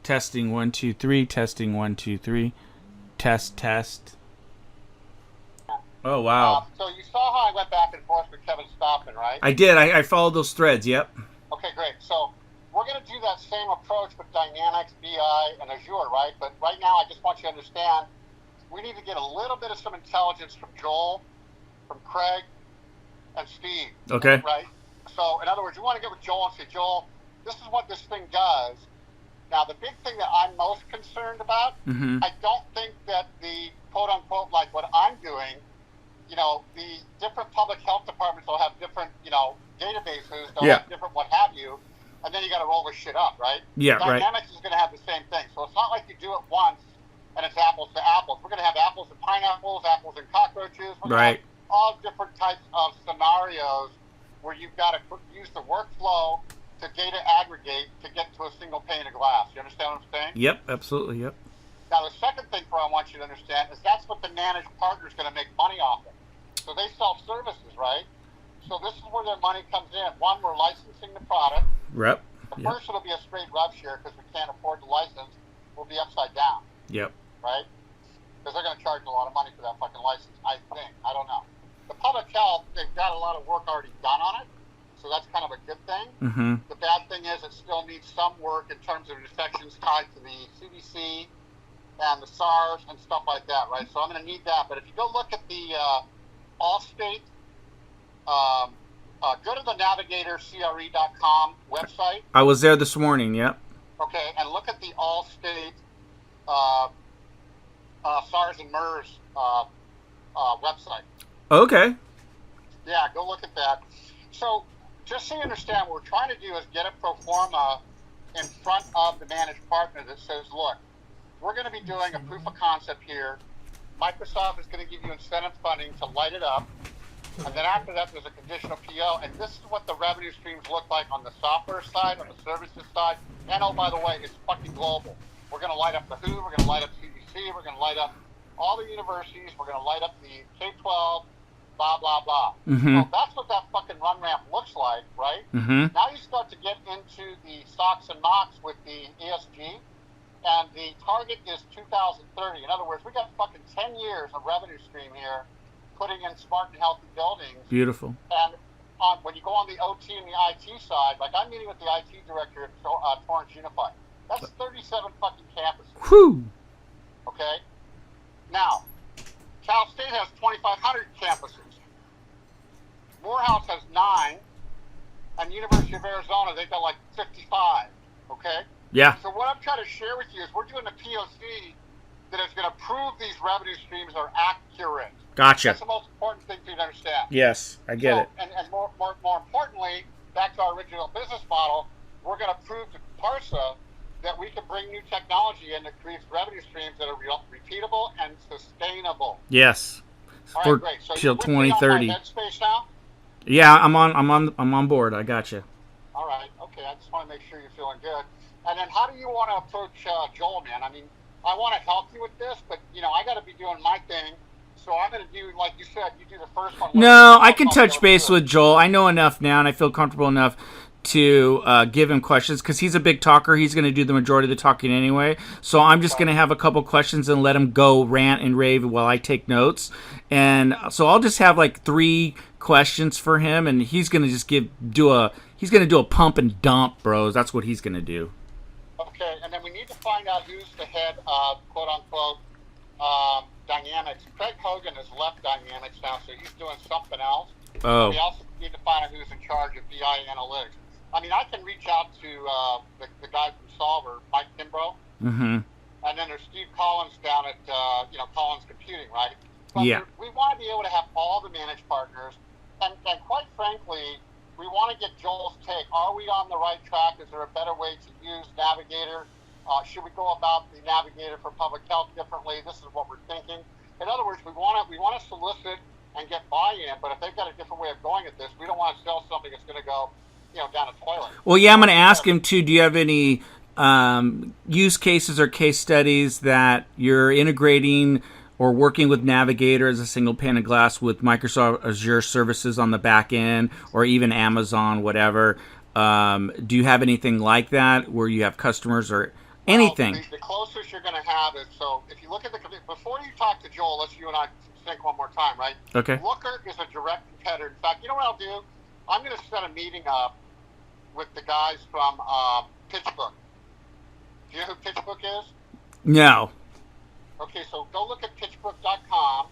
Testing 1 2 3. Testing 1 2 3. Test. Oh wow! So you saw how I went back and forth with Kevin Stockman, right? I did. I followed those threads. Yep. Okay, great. So we're going to do that same approach with Dynamics, BI, and Azure, right? But right now, I just want you to understand we need to get a little bit of some intelligence from Joel, from Craig, and Steve. Okay. Right? So, in other words, you want to get with Joel and say, Joel, this is what this thing does. Now, the big thing that I'm most concerned about, I don't think that the quote-unquote, like what I'm doing, the different public health departments will have different, databases, they'll have different what have you, and then you got to roll this shit up, right? Yeah, Dynamics is going to have the same thing. So it's not like you do it once and it's apples to apples. We're going to have apples and pineapples, apples and cockroaches. We're going to have all different types of scenarios where you've got to use the workflow to data aggregate to get to a single pane of glass. You understand what I'm saying? Yep, absolutely, yep. Now, the second thing I want you to understand is that's what the managed partner is going to make money off of. So they sell services, right? So this is where their money comes in. One, we're licensing the product. Rep. First, it'll be a straight rev share because we can't afford the license. We'll be upside down. Yep. Right? Because they're going to charge a lot of money for that fucking license, I think. I don't know. The public health, they've got a lot of work already done on it. So that's kind of a good thing. The bad thing is it still needs some work in terms of infections tied to the CDC and the SARS and stuff like that, right? So I'm going to need that. But if you go look at the Allstate, go to the navigatorcre.com website. I was there this morning, yep. Okay, and look at the Allstate SARS and MERS website. Okay. Yeah, go look at that. So just so you understand, what we're trying to do is get a pro forma in front of the managed partner that says, look, we're going to be doing a proof of concept here. Microsoft is going to give you incentive funding to light it up. And then after that, there's a conditional PO. And this is what the revenue streams look like on the software side, on the services side. And oh, by the way, it's fucking global. We're going to light up the WHO. We're going to light up CDC. We're going to light up all the universities. We're going to light up the K-12, blah, blah, blah. So that's what that fucking run ramp looks like, right? Now you start to get into the stocks and knocks with the ESG. And the target is 2030. In other words, we got fucking 10 years of revenue stream here putting in smart and healthy buildings. Beautiful. And when you go on the OT and the IT side, like I'm meeting with the IT director at Torrance Unified. That's 37 fucking campuses. Whew. Okay? Now, Cal State has 2,500 campuses. Morehouse has 9. And University of Arizona, they've got like 55. Okay? Yeah. So what I'm trying to share with you is we're doing a POC that is going to prove these revenue streams are accurate. Gotcha. That's the most important thing for you to understand. Yes, I get it. And more importantly, back to our original business model, we're going to prove to Parsa that we can bring new technology in that creates revenue streams that are repeatable and sustainable. Yes. All right, great. So till 2030. Headspace now? Yeah, I'm on board. I gotcha. All right. Okay. I just want to make sure you're feeling good. And then how do you want to approach Joel, man? I mean, I want to help you with this, but, I got to be doing my thing. So I'm going to do, like you said, you do the first one. No, I can touch base with Joel. I know enough now, and I feel comfortable enough to give him questions because he's a big talker. He's going to do the majority of the talking anyway. So I'm just going to have a couple questions and let him go rant and rave while I take notes. And so I'll just have like 3 questions for him, and he's going to just do a pump and dump, bros. That's what he's going to do. Okay, and then we need to find out who's the head of quote-unquote Dynamics. Craig Hogan has left Dynamics now, so he's doing something else. Oh. We also need to find out who's in charge of BI analytics. I mean, I can reach out to the guy from Solver, Mike Kimbrough. And then there's Steve Collins down at Collins Computing, right? But we want to be able to have all the managed partners, and quite frankly, we want to get Joel's take. Are we on the right track? Is there a better way to use Navigator? Should we go about the Navigator for public health differently? This is what we're thinking. In other words, we want to solicit and get buy-in, but if they've got a different way of going at this, we don't want to sell something that's going to go, down a toilet. Well, yeah, I'm going to ask him too. Do you have any use cases or case studies that you're integrating or working with Navigator as a single pane of glass with Microsoft Azure services on the back end, or even Amazon, whatever? Do you have anything like that where you have customers or Anything. The closest you're going to have is, so if you look at before you talk to Joel, let's you and I think one more time, right? Okay. Looker is a direct competitor. In fact, you know what I'll do? I'm going to set a meeting up with the guys from PitchBook. Do you know who PitchBook is? No. Okay, so go look at pitchbook.com.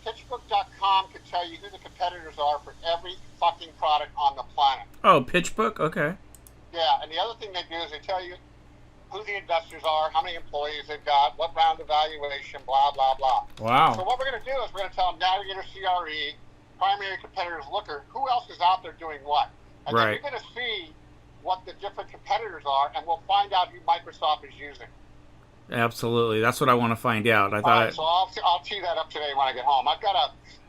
Pitchbook.com can tell you who the competitors are for every fucking product on the planet. Oh, PitchBook? Okay. Yeah, and the other thing they do is they tell you who the investors are, how many employees they've got, what round of valuation, blah, blah, blah. Wow. So what we're going to do is we're going to tell them Navigator CRE, primary competitors Looker, who else is out there doing what? And then you're going to see what the different competitors are, and we'll find out who Microsoft is using. Absolutely. That's what I want to find out. I thought. So I'll tee that up today when I get home. I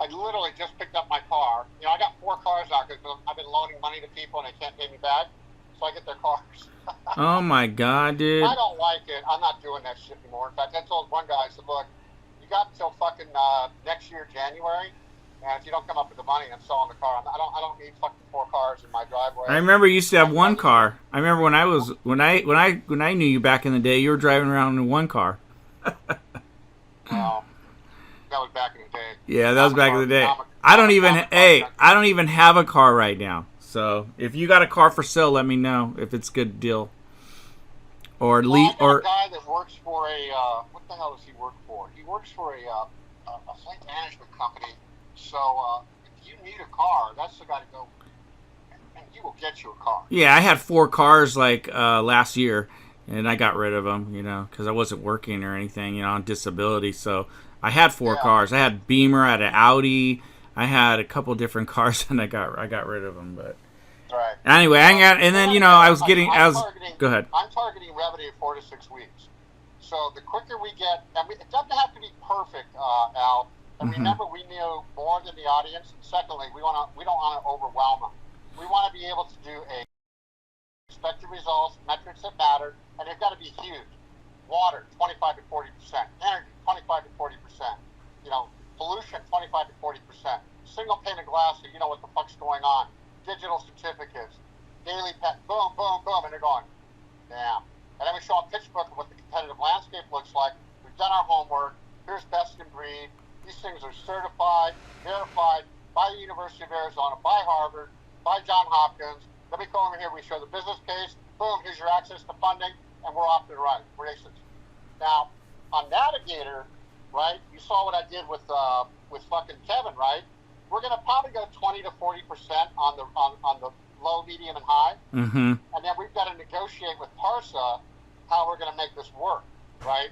literally just picked up my car. You know, I got 4 cars now because I've been loaning money to people and they can't pay me back. So I get their cars. Oh my God, dude. I don't like it. I'm not doing that shit anymore. In fact, I told one guy, I said, look, you got until fucking next year, January, and if you don't come up with the money, I'm selling the car. I don't need fucking 4 cars in my driveway. I remember you used to have one car. I remember when I knew you back in the day, you were driving around in one car. Well, that was back in the day. Yeah, that was back in the day. I don't even have a car right now. So if you got a car for sale, let me know if it's a good deal. Or a guy that works for a what the hell does he work for? He works for a fleet management company. So if you need a car, that's the guy to go, and he will get you a car. Yeah, I had 4 cars like last year, and I got rid of them, because I wasn't working or anything, on disability. So I had 4 cars. I had Beamer, I had an Audi, I had a couple different cars, and I got rid of them. But right. Anyway, Go ahead. I'm targeting revenue 4 to 6 weeks. So the quicker we get, and it doesn't have to be perfect, Al. And remember, we know more than the audience. Secondly, we don't want to overwhelm them. We want to be able to do expected results, metrics that matter, and they've got to be huge. Water, 25 to 40%. Energy, 25 to 40%. Pollution, 25 to 40%. Single pane of glass, so you know what the fuck's going on. Digital certificates, daily pet, boom, boom, boom, and they're going, damn. And then we show on PitchBook what the competitive landscape looks like. We've done our homework. Here's best in breed. These things are certified, verified by the University of Arizona, by Harvard, by Johns Hopkins. Let me go over here. We show the business case. Boom, here's your access to funding, and we're off to the right. We're racing. Now, on Navigator, right, you saw what I did with fucking Kevin, right? We're going to probably go 20 to 40% on the low, medium, and high. Mm-hmm. And then we've got to negotiate with Parsa how we're going to make this work, right?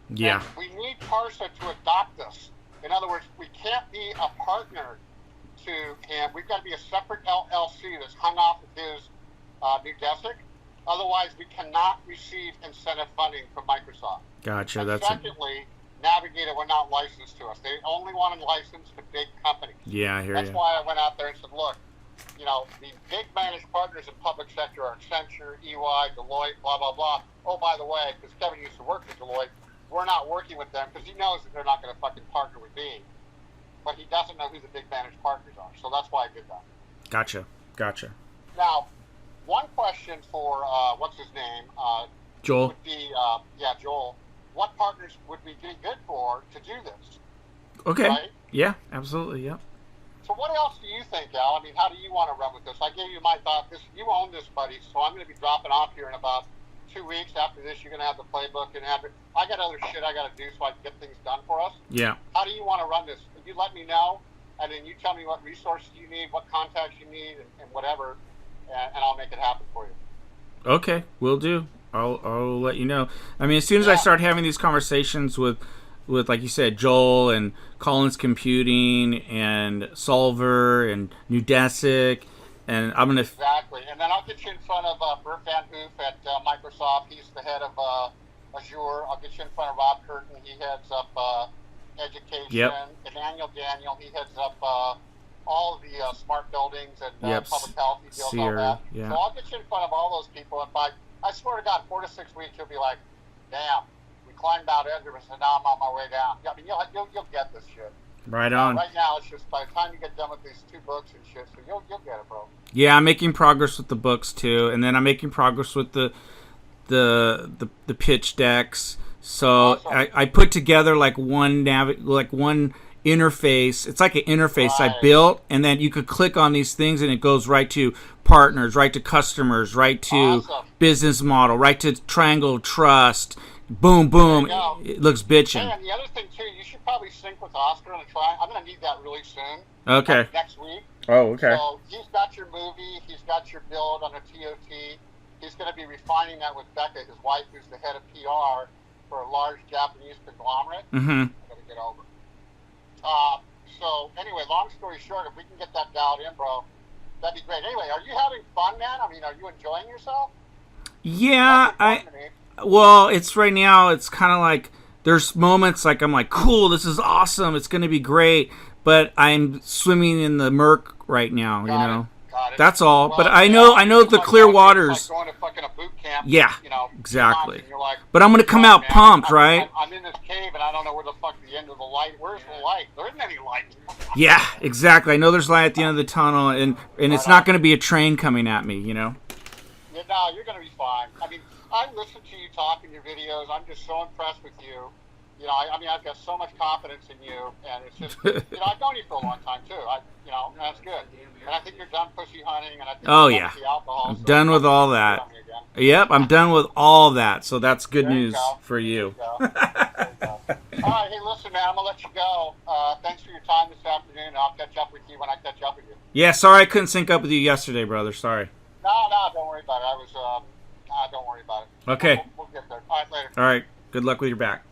Yeah. And we need Parsa to adopt us. In other words, we can't be a partner to him. We've got to be a separate LLC that's hung off of his New Desic. Otherwise, we cannot receive incentive funding from Microsoft. Gotcha. And secondly, Navigator were not licensed to us. They only want to license to big companies. Yeah, I hear That's you. why I went out there and said, look, the big managed partners in public sector are Accenture, EY, Deloitte, blah, blah, blah. Oh, by the way, because Kevin used to work for Deloitte, we're not working with them because he knows that they're not going to fucking partner with me. But he doesn't know who the big managed partners are. So that's why I did that. Gotcha. Now, one question for, what's his name? Joel. Would be, Joel. What partners would we be good for to do this? Okay. Right? Yeah, absolutely. Yeah. So what else do you think, Al? I mean, how do you want to run with this? I gave you my thought. You own this, buddy, so I'm going to be dropping off here in about 2 weeks. After this, you're going to have the playbook, and I got other shit I got to do so I can get things done for us. Yeah. How do you want to run this? You let me know, and then you tell me what resources you need, what contacts you need, and whatever, and I'll make it happen for you. Okay, will do. I'll let you know. I mean, as soon as I start having these conversations with like you said, Joel and Collins Computing and Solver and New Desic, and I'm gonna exactly. And then I'll get you in front of Bert Van Hoof at Microsoft. He's the head of Azure. I'll get you in front of Rob Curtin. He heads up education. Yep. Emmanuel Daniel. He heads up all of the smart buildings and public health. He deals all that. Yeah. So I'll get you in front of all those people. And I swear to God, 4 to 6 weeks, you'll be like, damn, we climbed Mount Everest and now I'm on my way down. Yeah, I mean, you'll get this shit. Right on. Right now, it's just by the time you get done with these 2 books and shit, so you'll get it, bro. Yeah, I'm making progress with the books too, and then I'm making progress with the pitch decks. So Awesome. I put together like one interface. It's like an interface I Right. built, and then you could click on these things, and it goes right to partners, right to customers, right to Awesome. business model, right to triangle of trust. Boom, boom. There you go. It looks Hey, bitchin'. and the other thing too, you should probably sync with Oscar on the try. I'm gonna need that really soon. Okay. Like next week. Oh, okay. So he's got your movie, he's got your build on a TOT. He's going to be refining that with Becca, his wife, who's the head of PR for a large Japanese conglomerate. Mm-hmm. I'm going to get over. So anyway, long story short, if we can get that dialed in, bro, that'd be great. Anyway, are you having fun, man? I mean, are you enjoying yourself? Yeah, That's important to me. well, it's right now, it's kind of like there's moments like I'm like, cool, this is awesome, it's going to be great, but I'm swimming in the murk right now, you Got know. it. Got it. That's all. Well, But I yeah, know it's the like clear going to- waters. It's like going to fucking a boot camp. Yeah, you know, exactly. and you're like, But I'm going to come "Fuck, out man, pumped, I'm- right? I'm in this cave and I don't know where the fuck the end of the light. Where's the light? There isn't any light. Yeah, exactly. I know there's light at the end of the tunnel, and it's not going to be a train coming at me, you know. Yeah, no, you're going to be fine. I mean, I listen to you talk in your videos. I'm just so impressed with you. You know, I mean, I've got so much confidence in you, and it's just, you know, I've known you for a long time too. You know, and that's good. And I think you're done pussy hunting, and I think Oh, you're done yeah. with the alcohol. I'm so done with all good that. on you again. Yep, I'm done with all that, so that's good There you news go. for you. There you go. There you go. All right, hey, listen, man, I'm gonna let you go. Thanks for your time this afternoon. I'll catch up with you when I catch up with you. Yeah, sorry I couldn't sync up with you yesterday, brother. Sorry. No, don't worry about it. Don't worry about it. Okay. We'll get there. All right, later. All right. Good luck with your back.